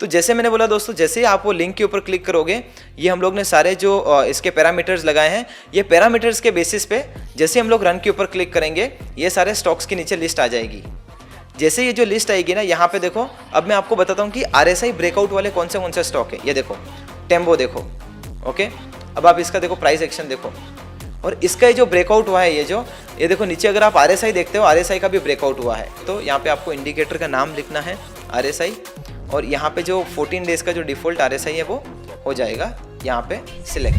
तो जैसे मैंने बोला दोस्तों, जैसे ही आप वो लिंक के ऊपर क्लिक करोगे, ये हम लोग ने सारे जो इसके पैरामीटर्स लगाए हैं, ये पैरामीटर्स के बेसिस पे जैसे हम लोग रन के ऊपर क्लिक करेंगे, ये सारे स्टॉक्स के नीचे लिस्ट आ जाएगी। जैसे ये जो लिस्ट आएगी ना, यहाँ पे देखो, अब मैं आपको बताता हूँ कि RSI ब्रेकआउट वाले कौन से स्टॉक है। ये देखो टेम्बो देखो, ओके। अब आप इसका देखो प्राइस एक्शन देखो, और इसका ये जो ब्रेकआउट हुआ है, ये देखो नीचे अगर आप RSI देखते हो, RSI का भी ब्रेकआउट हुआ है। तो यहाँ पे आपको इंडिकेटर का नाम लिखना है RSI, और यहाँ पे जो 14 डेज का जो डिफ़ॉल्ट RSI है वो हो जाएगा यहाँ पे सिलेक्ट।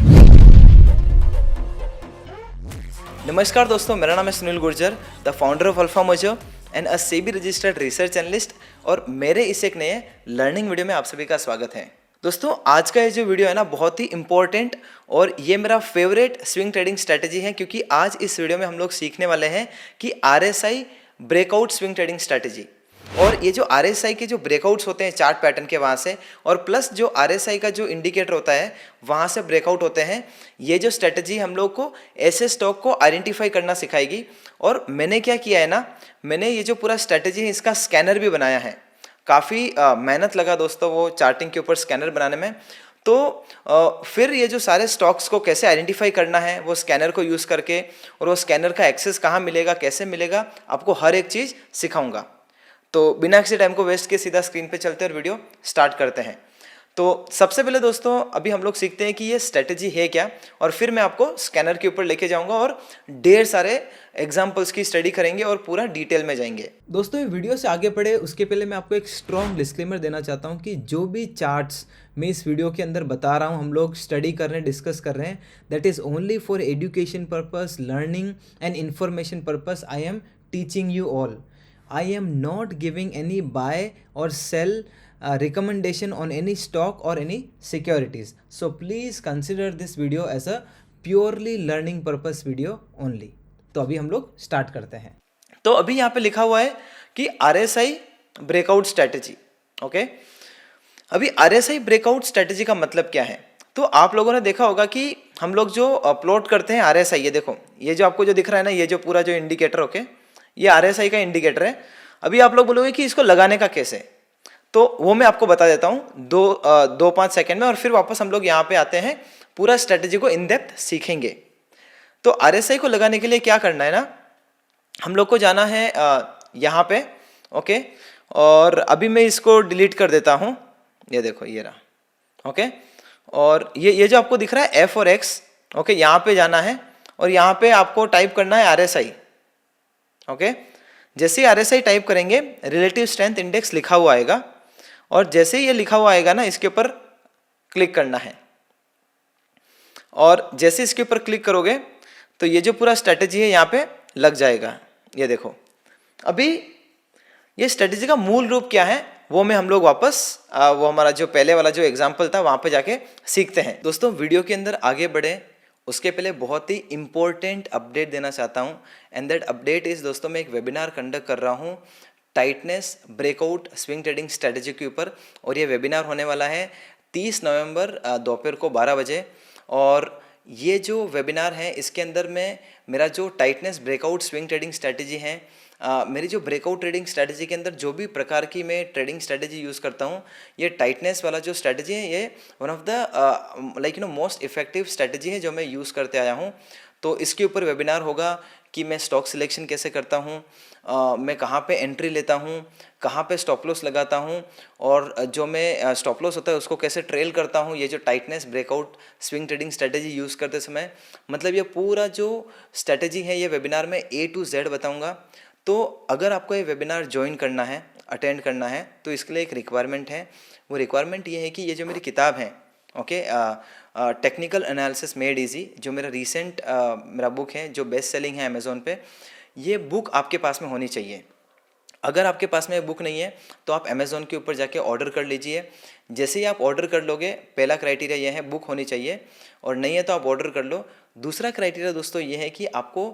नमस्कार दोस्तों, मेरा नाम है Sunil Gurjar, the founder of alpha mojo and a SEBI registered research analyst, और मेरे इस एक नए लर्निंग वीडियो में आप सभी का स्वागत है। दोस्तों, आज का ये जो वीडियो है ना, बहुत ही इंपॉर्टेंट और ये मेरा फेवरेट स्विंग ट्रेडिंग स्ट्रैटेजी है, क्योंकि आज इस वीडियो में हम लोग सीखने वाले हैं कि RSI breakout swing trading strategy, और ये जो RSI के जो ब्रेकआउट्स होते हैं चार्ट पैटर्न के वहाँ से, और प्लस जो RSI का जो इंडिकेटर होता है वहाँ से ब्रेकआउट होते हैं, ये जो स्ट्रैटेजी हम लोग को ऐसे स्टॉक को आइडेंटिफाई करना सिखाएगी। और मैंने क्या किया है ना, मैंने ये जो पूरा स्ट्रैटेजी है इसका स्कैनर भी बनाया है। काफ़ी मेहनत लगा दोस्तों वो चार्टिंग के ऊपर स्कैनर बनाने में। तो फिर ये जो सारे स्टॉक्स को कैसे आइडेंटिफाई करना है वो स्कैनर को यूज़ करके, और वो स्कैनर का एक्सेस कहाँ मिलेगा, कैसे मिलेगा, आपको हर एक चीज़ सिखाऊंगा। तो बिना किसी टाइम को वेस्ट के सीधा स्क्रीन पे चलते हैं और वीडियो स्टार्ट करते हैं। तो सबसे पहले दोस्तों, अभी हम लोग सीखते हैं कि ये स्ट्रेटजी है क्या, और फिर मैं आपको स्कैनर के ऊपर लेके जाऊंगा और ढेर सारे एग्जांपल्स की स्टडी करेंगे और पूरा डिटेल में जाएंगे। दोस्तों, ये वीडियो से आगे बढ़े उसके पहले मैं आपको एक स्ट्रॉन्ग डिस्क्लेमर देना चाहता हूँ कि जो भी चार्ट्स मैं इस वीडियो के अंदर बता रहा हूँ, हम लोग स्टडी कर रहे हैं, डिस्कस कर रहे हैं, that is only for education purpose, learning and information purpose. I am teaching you all. I am not giving any buy or sell recommendation on any stock or any securities. So please consider this video as a purely learning purpose video only. तो अभी हम लोग start करते हैं। तो अभी यहाँ पे लिखा हुआ है कि RSI ब्रेकआउट स्ट्रैटेजी, ओके। अभी RSI ब्रेकआउट स्ट्रैटेजी का मतलब क्या है? तो आप लोगों ने देखा होगा कि हम लोग जो अपलोड करते हैं RSI, ये देखो, ये जो आपको जो दिख रहा है ना, ये जो पूरा जो इंडिकेटर, ओके, ये RSI का इंडिकेटर है। अभी आप लोग बोलोगे कि इसको लगाने का कैसे, तो वो मैं आपको बता देता हूँ 2-5 सेकेंड में, और फिर वापस हम लोग यहाँ पे आते हैं, पूरा स्ट्रेटेजी को इन डेप्थ सीखेंगे। तो RSI को लगाने के लिए क्या करना है ना, हम लोग को जाना है यहाँ पे, ओके, और अभी मैं इसको डिलीट कर देता हूँ। ये देखो, ये रहा, ओके, और ये जो आपको दिख रहा है F और X, ओके, यहाँ पे जाना है और यहाँ पे आपको टाइप करना है RSI, ओके। जैसे ही RSI टाइप करेंगे, रिलेटिव स्ट्रेंथ इंडेक्स लिखा हुआ आएगा, और जैसे ही ये लिखा हुआ आएगा ना, इसके ऊपर क्लिक करना है, और जैसे इसके ऊपर क्लिक करोगे तो ये जो पूरा स्ट्रेटेजी है यहाँ पे लग जाएगा। ये देखो, अभी ये स्ट्रेटेजी का मूल रूप क्या है वो मैं हम लोग वापस वो हमारा जो पहले वाला जो एग्जाम्पल था वहाँ पे जाके सीखते हैं। दोस्तों, वीडियो के अंदर आगे बढ़े उसके पहले बहुत ही इंपॉर्टेंट अपडेट देना चाहता हूँ, एंड दैट अपडेट इज़, दोस्तों, मैं एक वेबिनार कंडक्ट कर रहा हूँ tightness breakout swing trading strategy के ऊपर, और ये वेबिनार होने वाला है 30 नवंबर दोपहर को 12 बजे। और ये जो वेबिनार है इसके अंदर में मेरा जो tightness breakout swing trading strategy है, मेरी जो ब्रेकआउट ट्रेडिंग स्ट्रेटेजी के अंदर जो भी प्रकार की मैं ट्रेडिंग स्ट्रेटेजी यूज़ करता हूँ, ये टाइटनेस वाला जो स्ट्रेटेजी है, ये one of the most effective strategy है जो मैं यूज़ करते आया हूँ। तो इसके ऊपर वेबिनार होगा कि मैं स्टॉक सिलेक्शन कैसे करता हूँ, मैं कहाँ पे एंट्री लेता हूँ, कहाँ पे स्टॉप लॉस लगाता हूँ, और जो मैं स्टॉप लॉस होता है उसको कैसे ट्रेल करता हूँ, ये जो tightness breakout swing trading strategy use करते समय, मतलब ये पूरा जो स्ट्रेटेजी है ये वेबिनार में A to Z बताऊँगा। तो अगर आपको ये वेबिनार ज्वाइन करना है, अटेंड करना है, तो इसके लिए एक रिक्वायरमेंट है। वो रिक्वायरमेंट ये है कि ये जो मेरी किताब है, okay, technical analysis made easy, जो मेरा रिसेंट मेरा बुक है जो बेस्ट सेलिंग है अमेज़ोन पे, ये बुक आपके पास में होनी चाहिए। अगर आपके पास में बुक नहीं है तो आप अमेज़ोन के ऊपर जाके ऑर्डर कर लीजिए। जैसे ही आप ऑर्डर कर लोगे, पहला क्राइटेरिया ये है बुक होनी चाहिए, और नहीं है तो आप ऑर्डर कर लो। दूसरा क्राइटेरिया दोस्तों ये है कि आपको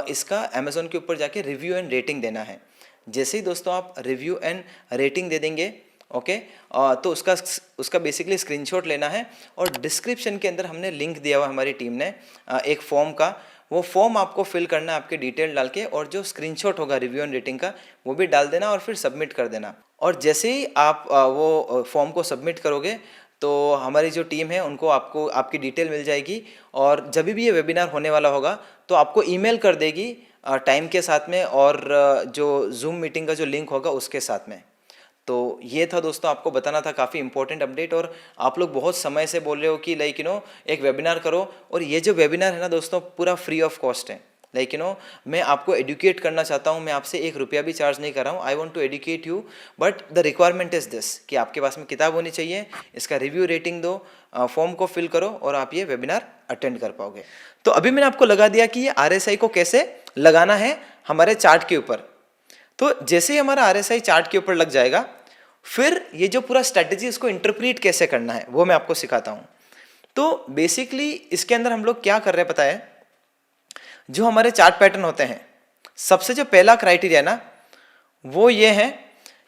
इसका अमेज़ोन के ऊपर जाके रिव्यू एंड रेटिंग देना है। जैसे ही दोस्तों आप रिव्यू एंड रेटिंग दे देंगे, ओके, तो उसका बेसिकली स्क्रीनशॉट लेना है, और डिस्क्रिप्शन के अंदर हमने लिंक दिया हुआ हमारी टीम ने एक फॉर्म का, वो फॉर्म आपको फिल करना है आपके डिटेल डाल के, और जो स्क्रीनशॉट होगा रिव्यू एंड रेटिंग का वो भी डाल देना, और फिर सबमिट कर देना। और जैसे ही आप वो फॉर्म को सबमिट करोगे तो हमारी जो टीम है उनको आपको आपकी डिटेल मिल जाएगी, और जब भी ये वेबिनार होने वाला होगा तो आपको ईमेल कर देगी टाइम के साथ में, और जो जूम मीटिंग का जो लिंक होगा उसके साथ में। तो ये था दोस्तों, आपको बताना था, काफ़ी इंपॉर्टेंट अपडेट। और आप लोग बहुत समय से बोल रहे हो कि लाइक एक वेबिनार करो, और ये जो वेबिनार है ना दोस्तों पूरा फ्री ऑफ कॉस्ट है। लाइक मैं आपको एडुकेट करना चाहता हूँ, मैं आपसे 1 रुपया भी चार्ज नहीं कर रहा हूँ। I want to educate you, but the requirement is this कि आपके पास में किताब होनी चाहिए, इसका रिव्यू रेटिंग दो, फॉर्म को फिल करो और आप ये वेबिनार अटेंड कर पाओगे। तो अभी मैंने आपको लगा दिया कि ये RSI को कैसे लगाना है हमारे चार्ट के ऊपर। तो जैसे ही हमारा RSI चार्ट के ऊपर लग जाएगा, फिर ये जो पूरा स्ट्रेटजी इसको इंटरप्रीट कैसे करना है वो मैं आपको सिखाता हूँ। तो बेसिकली इसके अंदर हम लोग क्या कर रहे हैं पता है, जो हमारे चार्ट पैटर्न होते हैं, सबसे जो पहला क्राइटेरिया ना वो ये है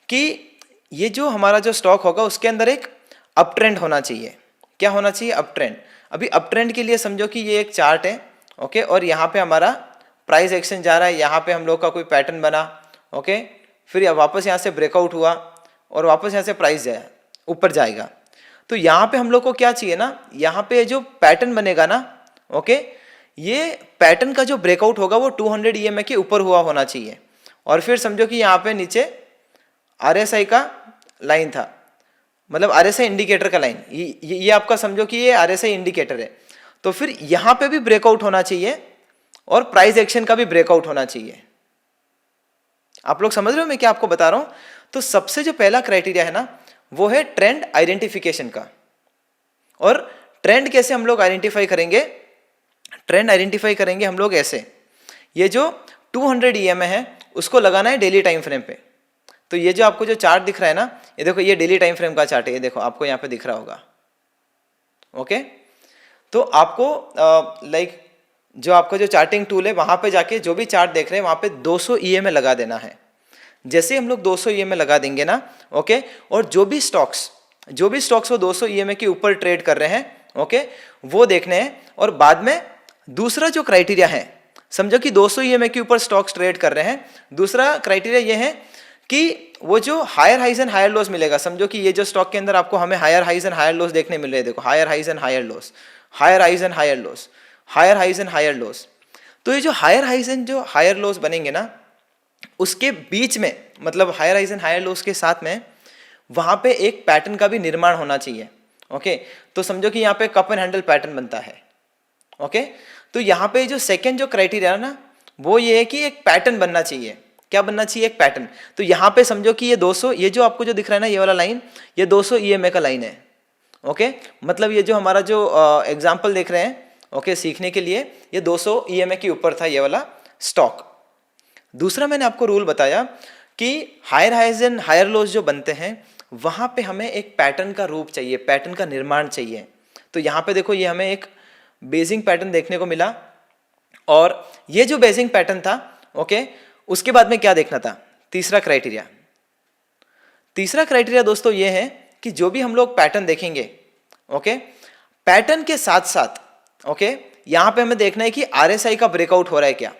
कि ये जो हमारा जो स्टॉक होगा उसके अंदर एक अप ट्रेंड होना चाहिए। क्या होना चाहिए? Up trend. अभी अप ट्रेंड के लिए समझो कि ये एक चार्ट है, ओके, और यहाँ पे हमारा प्राइस एक्शन जा रहा है, यहाँ पे हम लोग का कोई पैटर्न बना, ओके, फिर वापस यहाँ से ब्रेकआउट हुआ और वापस यहाँ से प्राइस जाए ऊपर जाएगा। तो यहाँ पे हम लोग को क्या चाहिए ना, यहाँ पे जो पैटर्न बनेगा ना, ओके, ये पैटर्न का जो ब्रेकआउट होगा वो 200 EMA के ऊपर हुआ होना चाहिए। और फिर समझो कि यहाँ पे नीचे RSI का लाइन था, मतलब RSI इंडिकेटर का लाइन, ये आपका समझो कि ये RSI इंडिकेटर है। तो फिर यहाँ पे भी ब्रेकआउट होना चाहिए और प्राइस एक्शन का भी ब्रेकआउट होना चाहिए। आप लोग समझ रहे हो मैं क्या आपको बता रहा हूं? तो सबसे जो पहला क्राइटेरिया है ना वो है ट्रेंड आइडेंटिफिकेशन का। और ट्रेंड कैसे हम लोग आइडेंटिफाई करेंगे? ट्रेंड आइडेंटिफाई करेंगे हम लोग ऐसे, ये जो 200 EMA है उसको लगाना है डेली टाइम फ्रेम पे। तो ये जो आपको जो चार्ट दिख रहा है ना, ये देखो, ये डेली टाइम फ्रेम का चार्ट है, ये देखो आपको यहाँ पे दिख रहा होगा, ओके। तो आपको लाइक जो आपका जो चार्टिंग टूल है वहां पे जाके जो भी चार्ट देख रहे हैं वहां पे 200 EMA लगा देना है। जैसे हम लोग 200 EMA लगा देंगे ना, ओके, और जो भी स्टॉक्स वो 200 EMA के ऊपर ट्रेड कर रहे हैं, ओके, वो देखने हैं। और बाद में दूसरा जो क्राइटेरिया है, समझो कि 200 EMA के ऊपर स्टॉक्स ट्रेड कर रहे हैं, दूसरा क्राइटेरिया ये है कि वो जो higher highs and higher lows मिलेगा, समझो कि ये जो स्टॉक के अंदर आपको हमें higher highs and higher lows देखने मिल रहे हैं, देखो higher highs and higher lows, higher highs and higher lows, higher highs and higher lows. तो ये जो हायर हाइज एंड जो हायर लॉस बनेंगे ना, उसके बीच में, मतलब higher highs and higher lows के साथ में वहां पे एक पैटर्न का भी निर्माण होना चाहिए, ओके। तो समझो कि यहाँ पे कप एंड हैंडल पैटर्न बनता है, ओके। तो यहाँ पे जो सेकंड जो क्राइटेरिया है ना वो ये है कि एक पैटर्न बनना चाहिए। क्या बनना चाहिए? एक पैटर्न। तो यहाँ पे समझो कि ये 200, ये जो आपको जो दिख रहा है ना ये वाला लाइन, ये 200 EMA का लाइन है, ओके। मतलब ये जो हमारा जो एग्जाम्पल देख रहे हैं, ओके, सीखने के लिए, ये 200 EMA के ऊपर था ये वाला स्टॉक। दूसरा मैंने आपको रूल बताया कि higher highs and higher lows जो बनते हैं वहां पे हमें एक पैटर्न का रूप चाहिए, पैटर्न का निर्माण चाहिए। तो यहाँ पे देखो, ये हमें एक बेसिक पैटर्न देखने को मिला, और ये जो बेसिक पैटर्न था, ओके, उसके बाद में क्या देखना था? तीसरा क्राइटेरिया दोस्तों ये है कि जो भी हम लोग पैटर्न देखेंगे, ओके, पैटर्न के साथ साथ, ओके, यहां पे हमें देखना है कि RSI का ब्रेकआउट हो रहा है क्या।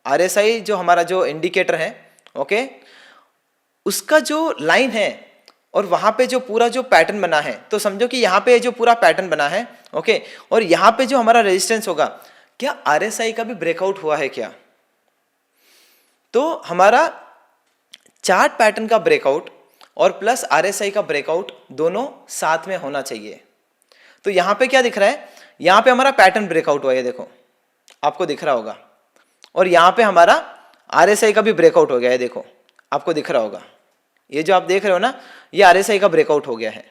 RSI जो हमारा जो इंडिकेटर है, ओके, उसका जो लाइन है और वहां पे जो पूरा जो पैटर्न बना है, तो समझो कि यहाँ पे जो पूरा पैटर्न बना है, ओके, और यहाँ पे जो हमारा रेजिस्टेंस होगा, क्या RSI का भी ब्रेकआउट हुआ है क्या? तो हमारा चार्ट पैटर्न का ब्रेकआउट और प्लस RSI का ब्रेकआउट दोनों साथ में होना चाहिए। तो यहाँ पे क्या दिख रहा है? यहाँ पे हमारा पैटर्न ब्रेकआउट हुआ है, देखो आपको दिख रहा होगा, और यहाँ पे हमारा RSI का भी ब्रेकआउट हो गया है, देखो आपको दिख रहा होगा। ये जो आप देख रहे हो ना, ये RSI का ब्रेकआउट हो गया है।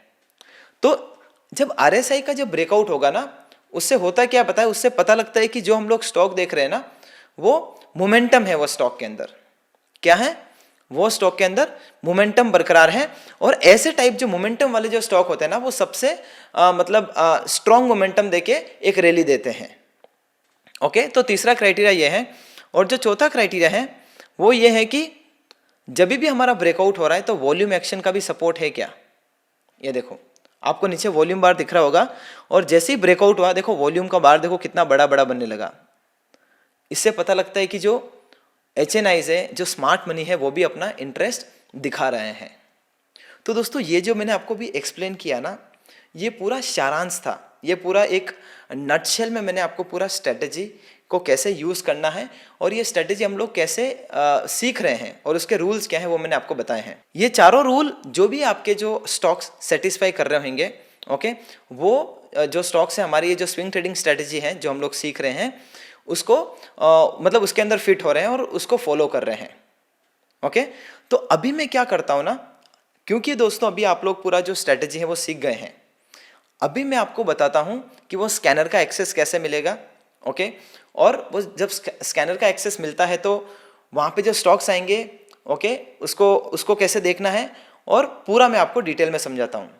तो जब RSI का जब ब्रेकआउट होगा ना, उससे होता क्या पता है? उससे पता लगता है कि जो हम लोग स्टॉक देख रहे हैं ना, वो मोमेंटम है, वो स्टॉक के अंदर क्या है? वो स्टॉक के अंदर मोमेंटम बरकरार है। और ऐसे टाइप जो मोमेंटम वाले जो स्टॉक होते हैं ना, वो सबसे मतलब स्ट्रॉन्ग मोमेंटम देके एक रैली देते हैं, ओके। तो तीसरा क्राइटेरिया ये है। और जो चौथा क्राइटेरिया है वो ये है कि जब भी हमारा ब्रेकआउट हो रहा है तो वॉल्यूम एक्शन का भी सपोर्ट है क्या। ये देखो आपको नीचे वॉल्यूम बार दिख रहा होगा, और जैसे ही ब्रेकआउट हुआ, देखो वॉल्यूम का बार देखो कितना बड़ा बड़ा बनने लगा। इससे पता लगता है कि जो HNIs है, जो स्मार्ट मनी है, वो भी अपना इंटरेस्ट दिखा रहे हैं। तो दोस्तों ये जो मैंने आपको भी एक्सप्लेन किया ना, ये पूरा सारांश था, ये पूरा एक नटशेल में मैंने आपको पूरा स्ट्रेटेजी को कैसे यूज़ करना है और ये स्ट्रेटेजी हम लोग कैसे सीख रहे हैं और उसके रूल्स क्या हैं वो मैंने आपको बताए हैं। ये चारों रूल जो भी आपके जो स्टॉक्स सेटिस्फाई कर रहे होंगे, ओके, वो जो स्टॉक्स है हमारी, ये जो स्विंग ट्रेडिंग स्ट्रेटेजी है जो हम लोग सीख रहे हैं उसको मतलब उसके अंदर फिट हो रहे हैं और उसको फॉलो कर रहे हैं। ओके, तो अभी मैं क्या करता हूँ ना, क्योंकि दोस्तों अभी आप लोग पूरा जो स्ट्रेटेजी है वो सीख गए हैं, अभी मैं आपको बताता हूँ कि वो स्कैनर का एक्सेस कैसे मिलेगा। ओके, और वो जब स्कैनर का एक्सेस मिलता है तो वहाँ पे जो स्टॉक्स आएंगे, ओके, उसको कैसे देखना है और पूरा मैं आपको डिटेल में समझाता हूँ।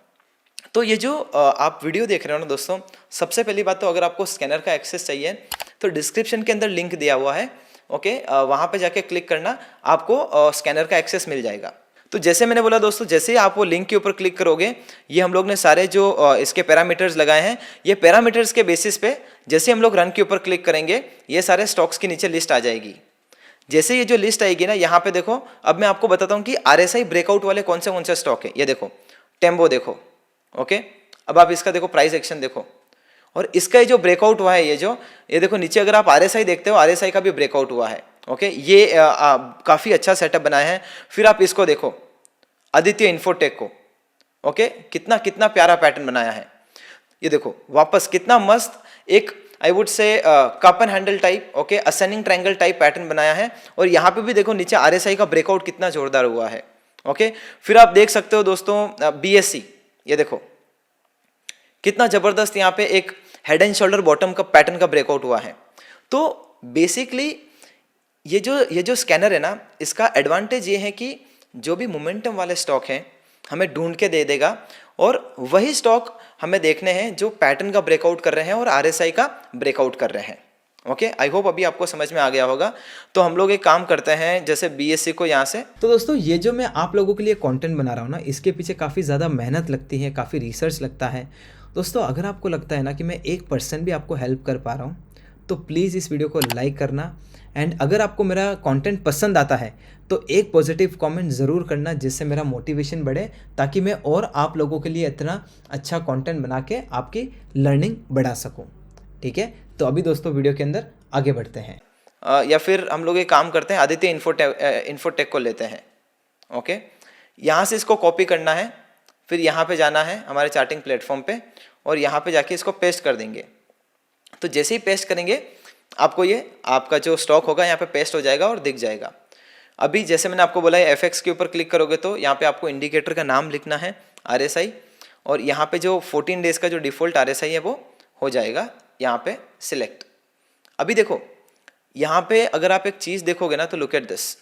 तो ये जो आप वीडियो देख रहे हो ना दोस्तों, सबसे पहली बात तो अगर आपको स्कैनर का एक्सेस चाहिए तो डिस्क्रिप्शन के अंदर लिंक दिया हुआ है, ओके, वहाँ पे जाके क्लिक करना, आपको स्कैनर का एक्सेस मिल जाएगा। तो जैसे मैंने बोला दोस्तों, जैसे ही आप वो लिंक के ऊपर क्लिक करोगे, ये हम लोग ने सारे जो इसके पैरामीटर्स लगाए हैं, ये पैरामीटर्स के बेसिस पे जैसे हम लोग रन के ऊपर क्लिक करेंगे, ये सारे स्टॉक्स के नीचे लिस्ट आ जाएगी। जैसे ये जो लिस्ट आएगी ना, यहाँ पे देखो, अब मैं आपको बताता हूँ कि RSI ब्रेकआउट वाले कौन से स्टॉक है। ये देखो टेम्बो देखो, ओके, अब आप इसका देखो प्राइस एक्शन देखो, और इसका जो ब्रेकआउट हुआ है, ये देखो नीचे अगर आप RSI देखते हो, RSI का भी ब्रेकआउट हुआ है। ओके, ये काफ़ी अच्छा सेटअप बनाया है। फिर आप इसको देखो, आदित्य इन्फोटेक को, ओके, कितना कितना प्यारा पैटर्न बनाया है। ये देखो वापस कितना मस्त एक I would say cup and handle type, okay, ascending triangle type pattern बनाया है। और यहाँ पे भी देखो नीचे RSI का ब्रेकआउट कितना जोरदार हुआ है। ओके, फिर आप देख सकते हो दोस्तों BSE, ये देखो कितना जबरदस्त यहाँ पे एक हेड एंड शोल्डर बॉटम का पैटर्न का ब्रेकआउट हुआ है। तो बेसिकली ये जो स्कैनर है ना, इसका एडवांटेज ये है कि जो भी मोमेंटम वाले स्टॉक हैं हमें ढूंढ के दे देगा, और वही स्टॉक हमें देखने हैं जो पैटर्न का ब्रेकआउट कर रहे हैं और RSI का ब्रेकआउट कर रहे हैं। ओके, आई होप अभी आपको समझ में आ गया होगा। तो हम लोग एक काम करते हैं, जैसे BSE को यहाँ से, तो दोस्तों ये जो मैं आप लोगों के लिए कंटेंट बना रहा हूँ ना, इसके पीछे काफ़ी ज़्यादा मेहनत लगती है, काफ़ी रिसर्च लगता है। दोस्तों अगर आपको लगता है ना कि मैं 1% भी आपको हेल्प कर पा रहा हूँ, तो प्लीज़ इस वीडियो को लाइक करना, एंड अगर आपको मेरा कंटेंट पसंद आता है तो एक पॉजिटिव कमेंट ज़रूर करना, जिससे मेरा मोटिवेशन बढ़े, ताकि मैं और आप लोगों के लिए इतना अच्छा कंटेंट बना के आपकी लर्निंग बढ़ा सकूं। ठीक है, तो अभी दोस्तों वीडियो के अंदर आगे बढ़ते हैं, या फिर हम लोग एक काम करते हैं, आदित्य इन्फोटेक को लेते हैं। ओके, यहाँ से इसको कॉपी करना है, फिर यहाँ पे जाना है हमारे चार्टिंग प्लेटफॉर्म पे, और यहाँ पे जाके इसको पेस्ट कर देंगे। तो जैसे ही पेस्ट करेंगे, आपको ये आपका जो स्टॉक होगा यहाँ पे पेस्ट हो जाएगा और दिख जाएगा। अभी जैसे मैंने आपको बोला है, FX के ऊपर क्लिक करोगे तो यहाँ पे आपको इंडिकेटर का नाम लिखना है, RSI, और यहाँ पे जो 14 डेज का जो डिफ़ॉल्ट RSI है वो हो जाएगा यहाँ पे सिलेक्ट। अभी देखो यहाँ पे अगर आप एक चीज़ देखोगे ना, तो लुक एट दिस,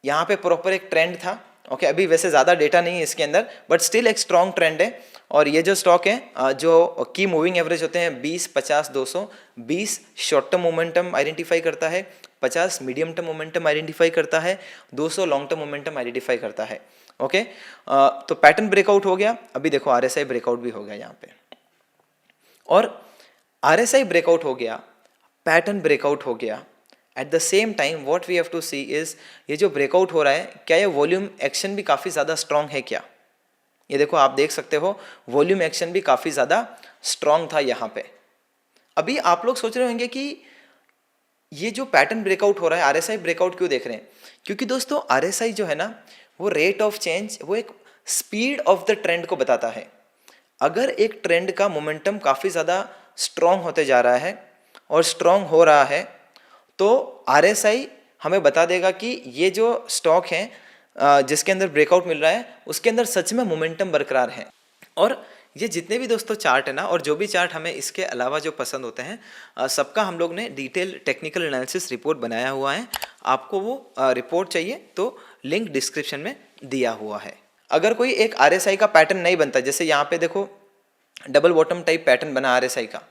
यहाँ पे प्रॉपर एक ट्रेंड था। ओके, अभी वैसे ज़्यादा डेटा नहीं है इसके अंदर, बट स्टिल एक स्ट्रॉन्ग ट्रेंड है। और ये जो स्टॉक है, जो की मूविंग एवरेज होते हैं 20, 50, 200, 20 शॉर्ट टर्म मोमेंटम आइडेंटिफाई करता है, 50 मीडियम टर्म मोमेंटम आइडेंटिफाई करता है, 200 लॉन्ग टर्म मोमेंटम आइडेंटिफाई करता है। ओके, तो पैटर्न ब्रेकआउट हो गया। अभी देखो RSI ब्रेकआउट भी हो गया यहाँ पे, और RSI ब्रेकआउट हो गया, पैटर्न ब्रेकआउट हो गया। At the same time what we have to see is, ये जो ब्रेकआउट हो रहा है, क्या ये वॉल्यूम एक्शन भी काफ़ी ज़्यादा स्ट्रांग है क्या? ये देखो आप देख सकते हो, वॉल्यूम एक्शन भी काफ़ी ज़्यादा स्ट्रांग था यहाँ पे। अभी आप लोग सोच रहे होंगे कि ये जो पैटर्न ब्रेकआउट हो रहा है, RSI ब्रेकआउट क्यों देख रहे हैं? क्योंकि दोस्तों RSI जो है ना, वो रेट ऑफ चेंज, वो एक स्पीड ऑफ द ट्रेंड को बताता है। अगर एक ट्रेंड का मोमेंटम काफ़ी ज़्यादा स्ट्रांग होते जा रहा है और स्ट्रांग हो रहा है, तो RSI हमें बता देगा कि ये जो स्टॉक है जिसके अंदर ब्रेकआउट मिल रहा है, उसके अंदर सच में मोमेंटम बरकरार है। और ये जितने भी दोस्तों चार्ट है ना, और जो भी चार्ट हमें इसके अलावा जो पसंद होते हैं, सबका हम लोग ने डिटेल टेक्निकल एनालिसिस रिपोर्ट बनाया हुआ है। आपको वो रिपोर्ट चाहिए तो लिंक डिस्क्रिप्शन में दिया हुआ है। अगर कोई एक RSI का पैटर्न नहीं बनता, जैसे यहाँ पे देखो डबल बॉटम टाइप पैटर्न बना RSI का,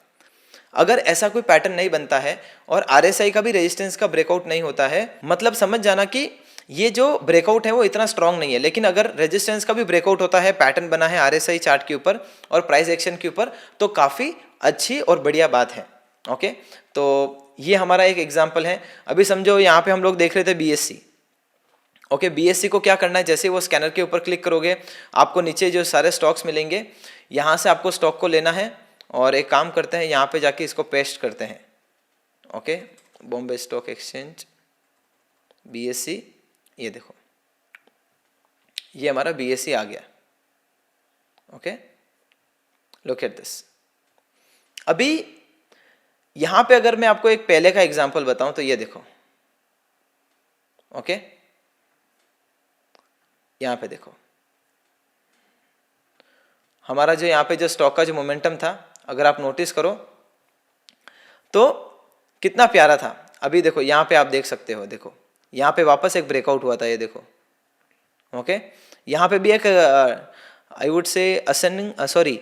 अगर ऐसा कोई पैटर्न नहीं बनता है और RSI का भी रेजिस्टेंस का ब्रेकआउट नहीं होता है, मतलब समझ जाना कि ये जो ब्रेकआउट है वो इतना स्ट्रांग नहीं है। लेकिन अगर रेजिस्टेंस का भी ब्रेकआउट होता है, पैटर्न बना है RSI चार्ट के ऊपर और प्राइस एक्शन के ऊपर, तो काफ़ी अच्छी और बढ़िया बात है। ओके, तो ये हमारा एक एग्जाम्पल है। अभी समझो यहाँ पे हम लोग देख रहे थे BSE, ओके, बीएससी को क्या करना है, जैसे ही वो स्कैनर के ऊपर क्लिक करोगे आपको नीचे जो सारे स्टॉक्स मिलेंगे, यहाँ से आपको स्टॉक को लेना है और एक काम करते हैं, यहाँ पे जाके इसको पेस्ट करते हैं। Okay, Bombay stock exchange BSc, ये देखो ये हमारा बीएससी आ गया। Okay, look at this. अभी यहां पे अगर मैं आपको एक पहले का एग्जांपल बताऊं तो ये देखो। ओके, यहां पे देखो हमारा जो यहां पे जो स्टॉक का जो मोमेंटम था, अगर आप नोटिस करो तो कितना प्यारा था। अभी देखो यहां पे आप देख सकते हो, देखो यहां पे वापस एक ब्रेकआउट हुआ था, ये देखो। ओके, यहां पे भी एक I would say ascending sorry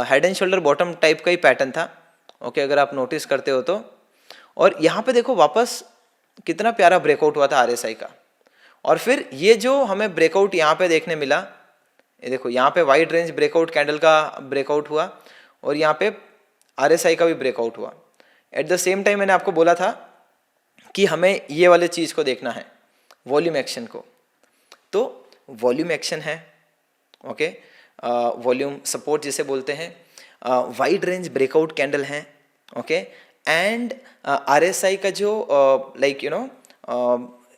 head and shoulder bottom type का ही पैटर्न था। ओके, अगर आप नोटिस करते हो तो। और यहाँ पे देखो वापस कितना प्यारा ब्रेकआउट हुआ था आरएसआई का। और फिर ये जो हमें ब्रेकआउट यहाँ पे देखने मिला, ये देखो यहाँ पे वाइड रेंज ब्रेकआउट कैंडल का ब्रेकआउट हुआ और यहाँ पे आरएसआई का भी ब्रेकआउट हुआ। एट द सेम टाइम मैंने आपको बोला था कि हमें ये वाले चीज़ को देखना है, वॉल्यूम एक्शन को। तो वॉल्यूम एक्शन है, ओके, वॉल्यूम सपोर्ट जिसे बोलते हैं, वाइड रेंज ब्रेकआउट कैंडल है। ओके, एंड आरएसआई का जो लाइक यू नो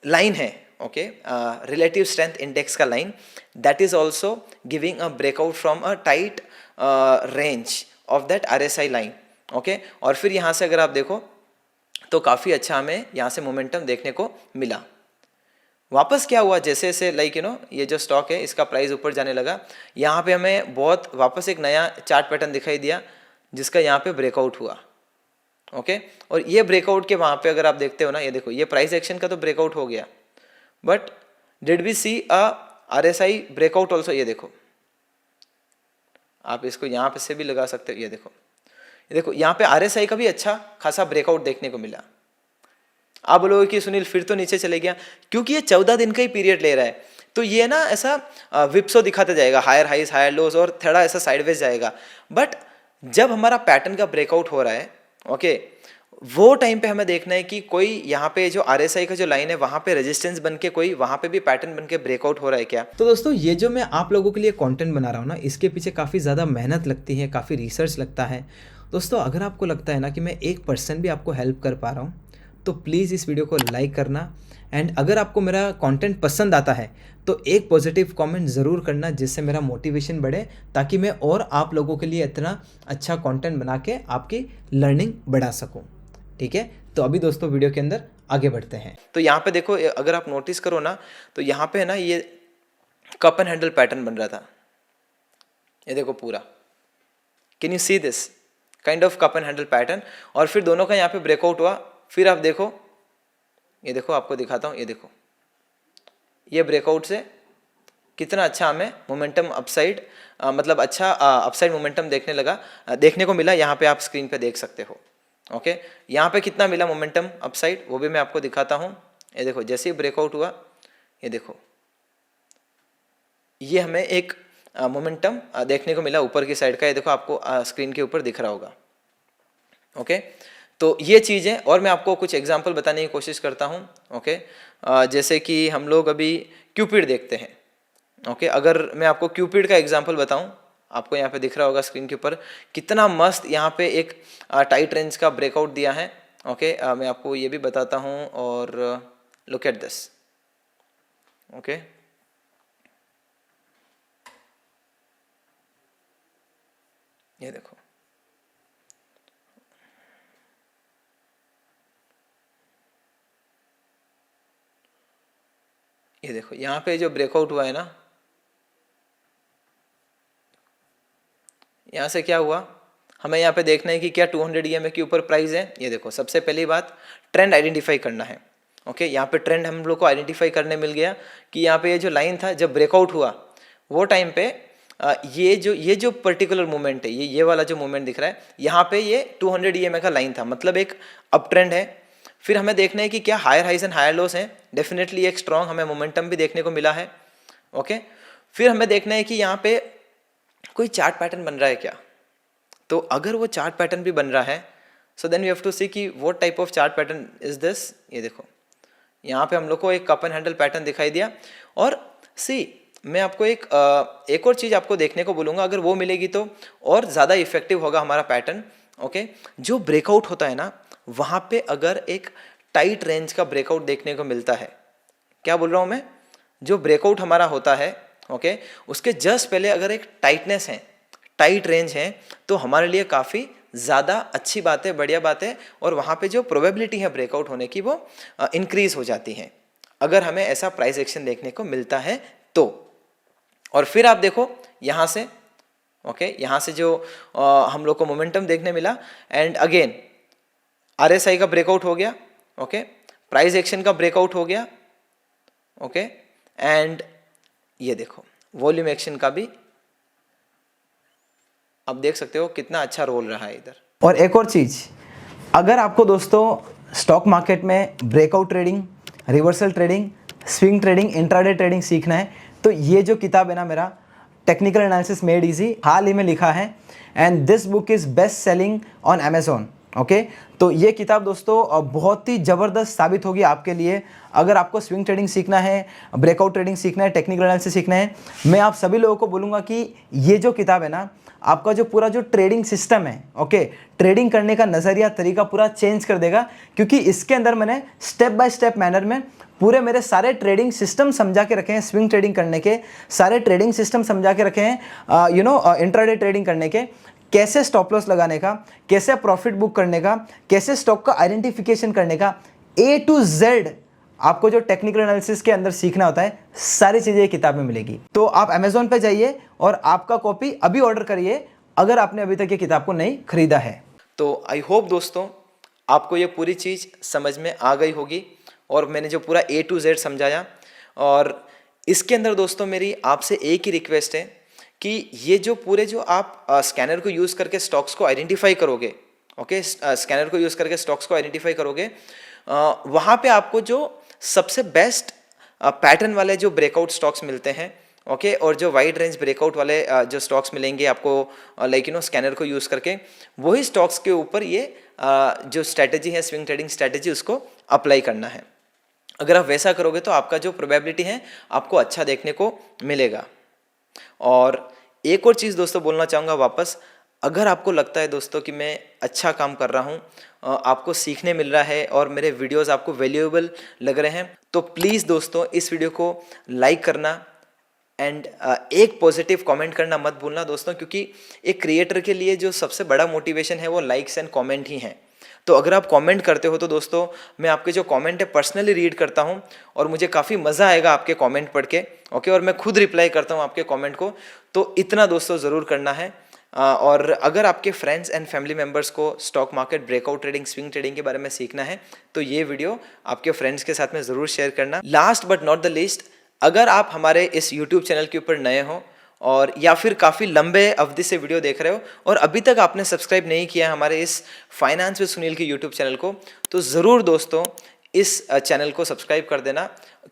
लाइन है, ओके, रिलेटिव स्ट्रेंथ इंडेक्स का line, that is also giving a breakout from a tight range of that RSI line. Okay, और फिर यहाँ से अगर आप देखो तो काफ़ी अच्छा हमें यहाँ से मोमेंटम देखने को मिला। वापस क्या हुआ, जैसे जैसे लाइक यू नो ये जो स्टॉक है इसका प्राइस ऊपर जाने लगा, यहाँ पे हमें बहुत वापस एक नया चार्ट पैटर्न दिखाई दिया जिसका यहाँ पे ब्रेकआउट हुआ। ओके, और ये ब्रेकआउट के वहाँ पे अगर आप देखते हो ना, ये देखो ये प्राइस एक्शन का तो ब्रेकआउट हो गया, but did we see a RSI breakout also. ये देखो आप इसको यहाँ पे से भी लगा सकते हो, ये देखो यहाँ पे आरएसआई का भी अच्छा खासा ब्रेकआउट देखने को मिला। आप बोलोगे कि सुनील फिर तो नीचे चले गया, क्योंकि ये 14 दिन का ही पीरियड ले रहा है, तो ये ना ऐसा विप्सो दिखाते जाएगा, हायर हाइज हायर लोज, और थोड़ा ऐसा साइडवेज जाएगा। बट जब हमारा पैटर्न का ब्रेकआउट हो रहा है, ओके, वो टाइम पे हमें देखना है कि कोई यहाँ पे जो आरएसआई का जो लाइन है वहाँ पे रेजिस्टेंस बन के कोई वहाँ पे भी पैटर्न बन के ब्रेकआउट हो रहा है क्या। तो दोस्तों ये जो मैं आप लोगों के लिए कंटेंट बना रहा हूँ ना, इसके पीछे काफ़ी ज़्यादा मेहनत लगती है, काफ़ी रिसर्च लगता है। दोस्तों अगर आपको लगता है ना कि मैं 1% भी आपको हेल्प कर पा रहा हूँ तो प्लीज़ इस वीडियो को लाइक करना, एंड अगर आपको मेरा कंटेंट पसंद आता है तो एक पॉजिटिव कमेंट ज़रूर करना, जिससे मेरा मोटिवेशन बढ़े, ताकि मैं और आप लोगों के लिए इतना अच्छा कंटेंट बना के आपकी लर्निंग बढ़ा सकूं। ठीक है, तो अभी दोस्तों वीडियो के अंदर आगे बढ़ते हैं। तो यहाँ पे देखो, अगर आप नोटिस करो ना तो यहाँ पे है ना ये कप एंड हैंडल पैटर्न बन रहा था, ये देखो पूरा। Can you see this kind of cup and handle pattern, और फिर दोनों का यहाँ पे ब्रेकआउट हुआ। फिर आप देखो, ये देखो आपको दिखाता हूँ, ये देखो ये ब्रेकआउट से कितना अच्छा हमें मोमेंटम अपसाइड मतलब अच्छा अपसाइड मोमेंटम देखने को मिला। यहाँ पे आप स्क्रीन पे देख सकते हो। ओके, यहाँ पे कितना मिला मोमेंटम अपसाइड वो भी मैं आपको दिखाता हूँ। ये देखो जैसे ही ब्रेकआउट हुआ, ये देखो ये हमें एक मोमेंटम देखने को मिला ऊपर की साइड का। ये देखो आपको स्क्रीन के ऊपर दिख रहा होगा। ओके, तो ये चीज़ है, और मैं आपको कुछ एग्जांपल बताने की कोशिश करता हूँ। ओके, जैसे कि हम लोग अभी क्यूपिड देखते हैं। ओके, अगर मैं आपको क्यूपिड का एग्जांपल बताऊँ, आपको यहाँ पे दिख रहा होगा स्क्रीन के ऊपर कितना मस्त यहाँ पे एक टाइट रेंज का ब्रेकआउट दिया है। ओके, मैं आपको ये भी बताता हूँ, और लुक एट दिस। ओके, ये देखो ये देखो यहाँ पे जो ब्रेकआउट हुआ है ना, यहाँ से क्या हुआ, हमें यहाँ पे देखना है कि क्या 200 EMA के ऊपर प्राइस है। ये देखो सबसे पहली बात ट्रेंड आइडेंटिफाई करना है। ओके, यहाँ पे ट्रेंड हम लोग को आइडेंटिफाई करने मिल गया कि यहाँ पे ये जो लाइन था जब ब्रेकआउट हुआ वो टाइम पे ये जो पर्टिकुलर मूवमेंट है, ये वाला जो मूवमेंट दिख रहा है यहाँ पे, ये 200 EMA का लाइन था, मतलब एक अप ट्रेंड है। फिर हमें देखना है कि क्या higher highs and higher lows हैं। डेफिनेटली एक स्ट्रॉन्ग हमें मोमेंटम भी देखने को मिला है। ओके, फिर हमें देखना है कि यहाँ पे कोई चार्ट पैटर्न बन रहा है क्या। तो अगर वो चार्ट पैटर्न भी बन रहा है, so then we have to see कि what type of chart pattern is this. ये देखो यहाँ पे हम लोग को एक कप एंड हैंडल पैटर्न दिखाई दिया। और सी मैं आपको एक और चीज़ आपको देखने को बोलूँगा, अगर वो मिलेगी तो और ज़्यादा इफेक्टिव होगा हमारा पैटर्न। ओके, जो ब्रेकआउट होता है ना, वहाँ पे अगर एक टाइट रेंज का ब्रेकआउट देखने को मिलता है, क्या बोल रहा हूँ मैं, जो ब्रेकआउट हमारा होता है ओके, उसके जस्ट पहले अगर एक टाइटनेस है, टाइट रेंज है, तो हमारे लिए काफ़ी ज़्यादा अच्छी बात है, बढ़िया बात है, और वहाँ पे जो प्रोबेबिलिटी है ब्रेकआउट होने की वो इंक्रीज हो जाती है अगर हमें ऐसा प्राइस एक्शन देखने को मिलता है तो। और फिर आप देखो यहाँ से ओके, यहाँ से जो हम लोग को मोमेंटम देखने मिला, एंड अगेन RSI का ब्रेकआउट हो गया ओके, प्राइस एक्शन का ब्रेकआउट हो गया ओके, एंड ये देखो वॉल्यूम एक्शन का भी आप देख सकते हो कितना अच्छा रोल रहा है इधर। और एक और चीज़, अगर आपको दोस्तों स्टॉक मार्केट में breakout trading, reversal trading, swing trading, intraday trading सीखना है तो ये जो किताब है ना मेरा, टेक्निकल एनालिसिस मेड इजी, हाल ही में लिखा है, and this book is best selling on Amazon okay. तो ये किताब दोस्तों बहुत ही ज़बरदस्त साबित होगी आपके लिए। अगर आपको स्विंग ट्रेडिंग सीखना है, ब्रेकआउट ट्रेडिंग सीखना है, टेक्निकल एनालिसिस सीखना है, मैं आप सभी लोगों को बोलूँगा कि ये जो किताब है ना, आपका जो पूरा जो ट्रेडिंग सिस्टम है ओके, ट्रेडिंग करने का नज़रिया, तरीका पूरा चेंज कर देगा, क्योंकि इसके अंदर मैंने स्टेप बाय स्टेप मैनर में पूरे मेरे सारे ट्रेडिंग सिस्टम समझा के रखे हैं। स्विंग ट्रेडिंग करने के सारे ट्रेडिंग सिस्टम समझा के रखे हैं, इंट्राडे ट्रेडिंग करने के, कैसे स्टॉप लॉस लगाने का, कैसे प्रॉफिट बुक करने का, कैसे स्टॉक का आइडेंटिफिकेशन करने का, A to Z आपको जो टेक्निकल एनालिसिस के अंदर सीखना होता है, सारी चीज़ें किताब में मिलेगी। तो आप अमेजोन पे जाइए और आपका कॉपी अभी ऑर्डर करिए अगर आपने अभी तक ये किताब को नहीं खरीदा है तो। आई होप दोस्तों आपको ये पूरी चीज़ समझ में आ गई होगी, और मैंने जो पूरा A to Z समझाया, और इसके अंदर दोस्तों मेरी आपसे एक ही रिक्वेस्ट है कि ये जो पूरे जो आप स्कैनर को यूज़ करके स्टॉक्स को आइडेंटिफाई करोगे ओके, स्कैनर को यूज़ करके स्टॉक्स को आइडेंटिफाई करोगे, वहाँ पे आपको जो सबसे बेस्ट पैटर्न वाले जो ब्रेकआउट स्टॉक्स मिलते हैं ओके, और जो वाइड रेंज ब्रेकआउट वाले जो स्टॉक्स मिलेंगे आपको स्कैनर को यूज़ करके, वही स्टॉक्स के ऊपर ये जो स्ट्रैटेजी है, स्विंग ट्रेडिंग स्ट्रैटेजी, उसको अप्लाई करना है। अगर आप वैसा करोगे तो आपका जो प्रोबेबिलिटी है आपको अच्छा देखने को मिलेगा। और एक और चीज़ दोस्तों बोलना चाहूँगा वापस, अगर आपको लगता है दोस्तों कि मैं अच्छा काम कर रहा हूँ, आपको सीखने मिल रहा है और मेरे वीडियोस आपको वैल्यूएबल लग रहे हैं, तो प्लीज़ दोस्तों इस वीडियो को लाइक करना एंड एक पॉजिटिव कमेंट करना मत भूलना दोस्तों, क्योंकि एक क्रिएटर के लिए जो सबसे बड़ा मोटिवेशन है वो लाइक्स एंड कमेंट ही हैं। तो अगर आप कमेंट करते हो तो दोस्तों मैं आपके जो कमेंट है पर्सनली रीड करता हूं, और मुझे काफ़ी मज़ा आएगा आपके कमेंट पढ़ के ओके, और मैं खुद रिप्लाई करता हूं आपके कमेंट को। तो इतना दोस्तों ज़रूर करना है। और अगर आपके फ्रेंड्स एंड फैमिली मेम्बर्स को stock market, breakout trading, swing trading के बारे में सीखना है तो ये वीडियो आपके फ्रेंड्स के साथ में ज़रूर शेयर करना। Last but not the least, अगर आप हमारे इस यूट्यूब चैनल के ऊपर नए हो और या फिर काफ़ी लंबे अवधि से वीडियो देख रहे हो और अभी तक आपने सब्सक्राइब नहीं किया हमारे इस फाइनेंस विद सुनील के यूट्यूब चैनल को, तो ज़रूर दोस्तों इस चैनल को सब्सक्राइब कर देना,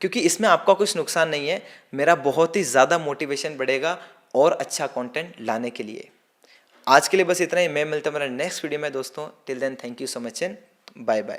क्योंकि इसमें आपका कुछ नुकसान नहीं है, मेरा बहुत ही ज़्यादा मोटिवेशन बढ़ेगा और अच्छा कंटेंट लाने के लिए। आज के लिए बस इतना ही, मैं मिलता हूँ मेरा नेक्स्ट वीडियो में दोस्तों। Till then thank you so much and bye bye.